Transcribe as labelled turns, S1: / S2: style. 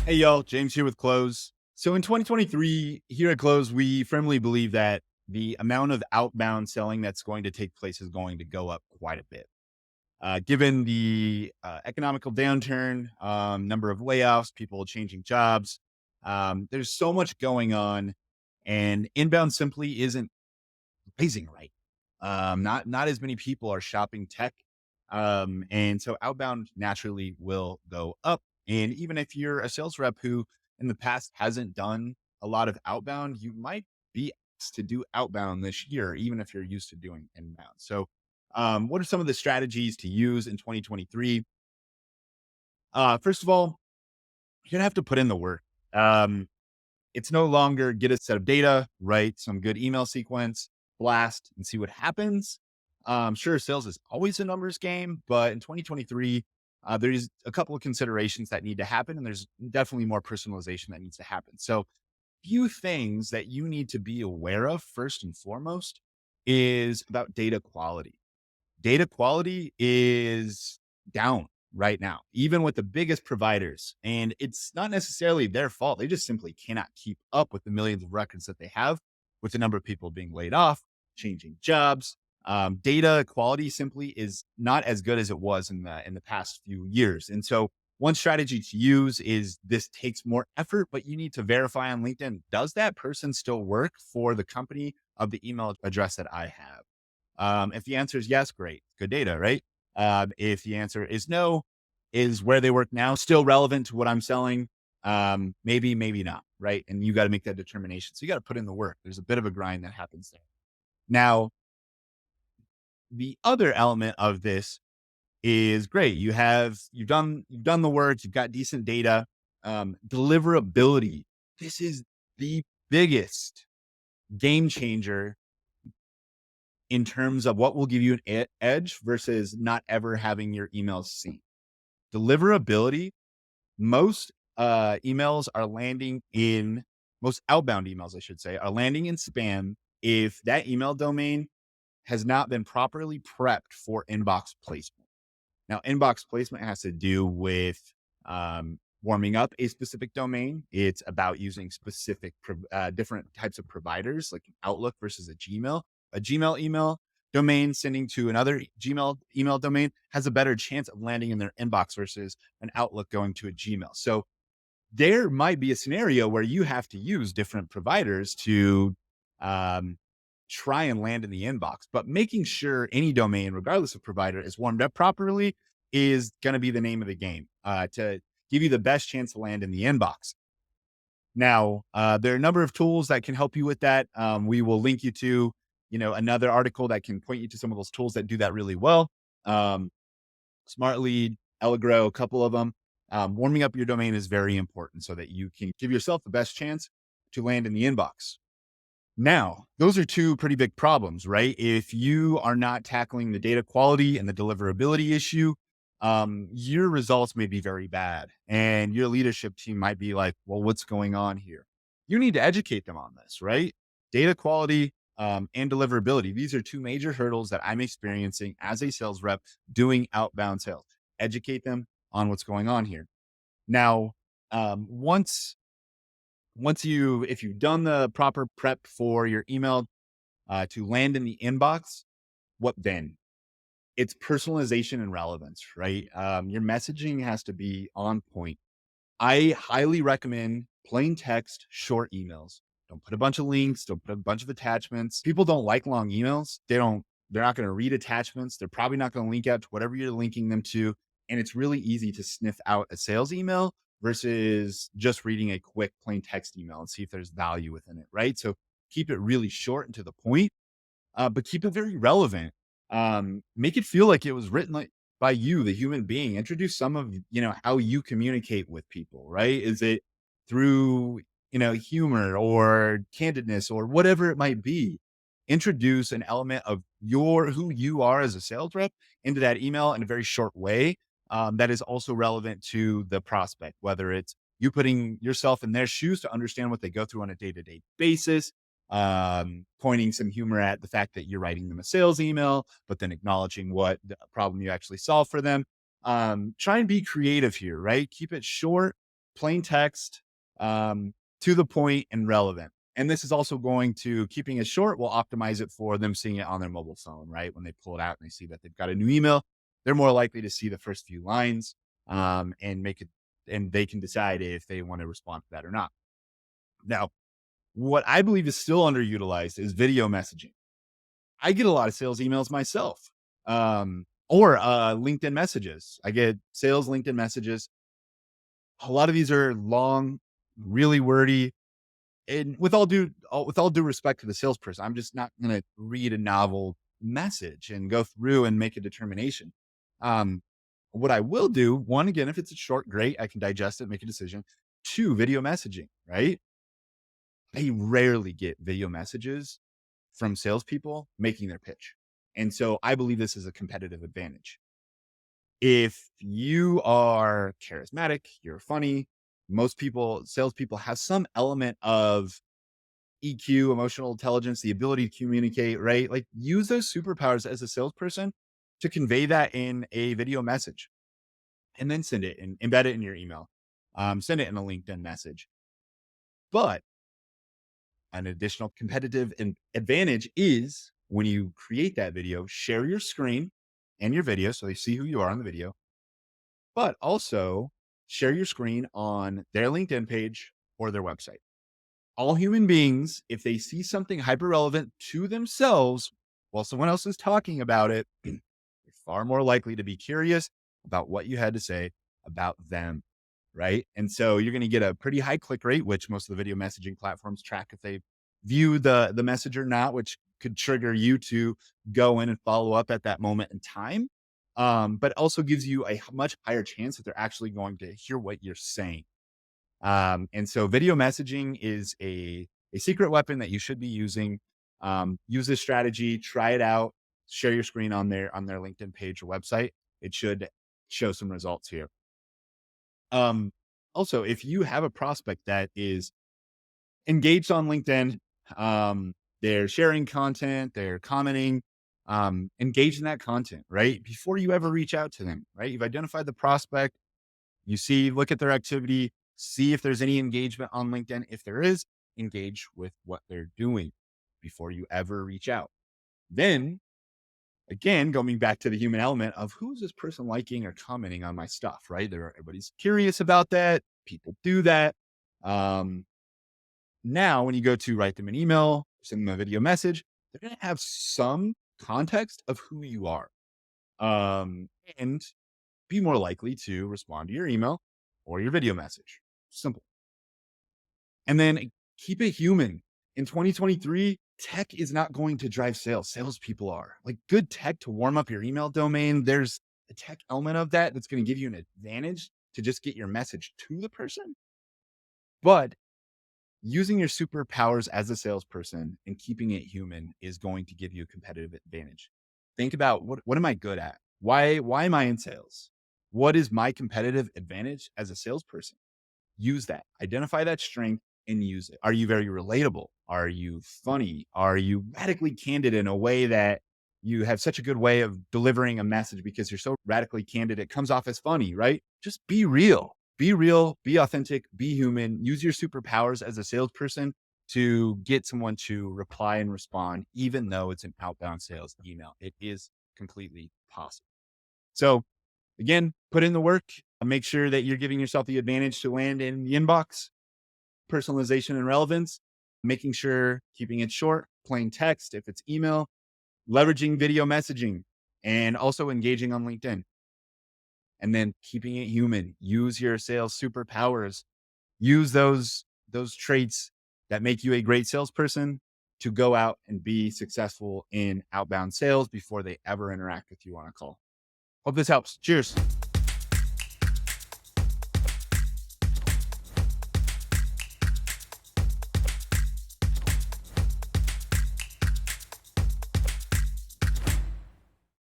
S1: Hey y'all, James here with Close. So in 2023, here at Close, we firmly believe that the amount of outbound selling that's going to take place is going to go up quite a bit. Given the economical downturn, number of layoffs, people changing jobs, there's so much going on, and inbound simply isn't raising right. Not as many people are shopping tech, and so outbound naturally will go up. And even if you're a sales rep who in the past hasn't done a lot of outbound, you might be asked to do outbound this year, even if you're used to doing inbound. So, what are some of the strategies to use in 2023? First of all, you're gonna have to put in the work. Um, it's no longer get a set of data, write some good email sequence, blast, and see what happens. Sure, sales is always a numbers game, but in 2023, there's a couple of considerations that need to happen, and there's definitely more personalization that needs to happen. So, few things that you need to be aware of first and foremost is about data quality. Data quality is down right now, even with the biggest providers. And it's not necessarily their fault. They just simply cannot keep up with the millions of records that they have, with the number of people being laid off, changing jobs. Data quality simply is not as good as it was in the past few years. And so one strategy to use is this takes more effort, but you need to verify on LinkedIn, does that person still work for the company of the email address that I have? If the answer is yes, great, good data, right? If the answer is no, is where they work now still relevant to what I'm selling? Maybe, maybe not, right? And you got to make that determination. So you got to put in the work. There's a bit of a grind that happens there. Now, the other element of this is great. You've done the work. You've got decent data. Deliverability. This is the biggest game changer in terms of what will give you an edge versus not ever having your emails seen. Deliverability, most emails are landing in most outbound emails, I should say, are landing in spam if that email domain has not been properly prepped for inbox placement. Now, inbox placement has to do with warming up a specific domain. It's about using specific different types of providers, like Outlook versus a Gmail. A Gmail email domain sending to another Gmail email domain has a better chance of landing in their inbox versus an Outlook going to a Gmail. So there might be a scenario where you have to use different providers to um, try and land in the inbox, but making sure any domain, regardless of provider, is warmed up properly is going to be the name of the game to give you the best chance to land in the inbox. Now, there are a number of tools that can help you with that. We will link you to, another article that can point you to some of those tools that do that really well. Um, Smart Lead, Allegro, a couple of them. Warming up your domain is very important so that you can give yourself the best chance to land in the inbox. Now, those are two pretty big problems, right? If you are not tackling the data quality and the deliverability issue, your results may be very bad. And your leadership team might be like, well, what's going on here? You need to educate them on this, right? Data quality and deliverability. These are two major hurdles that I'm experiencing as a sales rep doing outbound sales. Educate them on what's going on here. Now, once if you've done the proper prep for your email to land in the inbox, what then? It's personalization and relevance, right? Your messaging has to be on point. I highly recommend plain text, short emails. Don't put a bunch of links, don't put a bunch of attachments. People don't like long emails. They're not going to read attachments. They're probably not going to link out to whatever you're linking them to. And it's really easy to sniff out a sales email versus just reading a quick plain text email and see if there's value within it, right? So keep it really short and to the point, but keep it very relevant. Make it feel like it was written like by you, the human being. Introduce some of how you communicate with people, right? Is it through humor or candidness or whatever it might be? Introduce an element of who you are as a sales rep into that email in a very short way that is also relevant to the prospect, whether it's you putting yourself in their shoes to understand what they go through on a day-to-day basis, pointing some humor at the fact that you're writing them a sales email, but then acknowledging what the problem you actually solve for them. Try and be creative here, right? Keep it short, plain text, to the point and relevant. And this is also going to keeping it short will optimize it for them seeing it on their mobile phone, right? When they pull it out and they see that they've got a new email, they're more likely to see the first few lines and make it, and they can decide if they want to respond to that or not. Now, what I believe is still underutilized is video messaging. I get a lot of sales emails myself, or LinkedIn messages. I get sales LinkedIn messages. A lot of these are long, really wordy, and with all due respect to the salesperson, I'm just not going to read a novel message and go through and make a determination. Um, what I will do, one, again, if it's a short, great, I can digest it, make a decision. Two, video messaging, right? I rarely get video messages from salespeople making their pitch. And so I believe this is a competitive advantage. If you are charismatic, you're funny, most people, salespeople have some element of EQ, emotional intelligence, the ability to communicate, right? Like use those superpowers as a salesperson to convey that in a video message and then send it and embed it in your email. Send it in a LinkedIn message. But an additional competitive advantage is when you create that video, share your screen and your video so they see who you are on the video, but also share your screen on their LinkedIn page or their website. All human beings, if they see something hyper relevant to themselves while someone else is talking about it, they're far more likely to be curious about what you had to say about them. Right. And so you're going to get a pretty high click rate, which most of the video messaging platforms track if they view the message or not, which could trigger you to go in and follow up at that moment in time. But also gives you a much higher chance that they're actually going to hear what you're saying. And so video messaging is a secret weapon that you should be using. Use this strategy, try it out, share your screen on their LinkedIn page or website. It should show some results here. Also, if you have a prospect that is engaged on LinkedIn, they're sharing content, they're commenting, engage in that content, right? Before you ever reach out to them, right? You've identified the prospect, look at their activity, see if there's any engagement on LinkedIn. If there is, engage with what they're doing before you ever reach out. Then again, going back to the human element of who is this person liking or commenting on my stuff, right? Everybody's curious about that. People do that. Now, when you go to write them an email, send them a video message, they're going to have some context of who you are, and be more likely to respond to your email or your video message. Simple. And then keep it human. In 2023, tech is not going to drive sales. Salespeople are. Like good tech to warm up your email domain. There's a tech element of that that's going to give you an advantage to just get your message to the person. But using your superpowers as a salesperson and keeping it human is going to give you a competitive advantage. Think about what am I good at? Why am I in sales? What is my competitive advantage as a salesperson? Use that. Identify that strength and use it. Are you very relatable? Are you funny? Are you radically candid in a way that you have such a good way of delivering a message because you're so radically candid? It comes off as funny, right? Just be real. Be real, be authentic, be human. Use your superpowers as a salesperson to get someone to reply and respond, even though it's an outbound sales email. It is completely possible. So again, put in the work, make sure that you're giving yourself the advantage to land in the inbox, personalization and relevance, making sure keeping it short, plain text, if it's email, leveraging video messaging, and also engaging on LinkedIn. And then keeping it human, use your sales superpowers, use those traits that make you a great salesperson to go out and be successful in outbound sales before they ever interact with you on a call. Hope this helps. Cheers.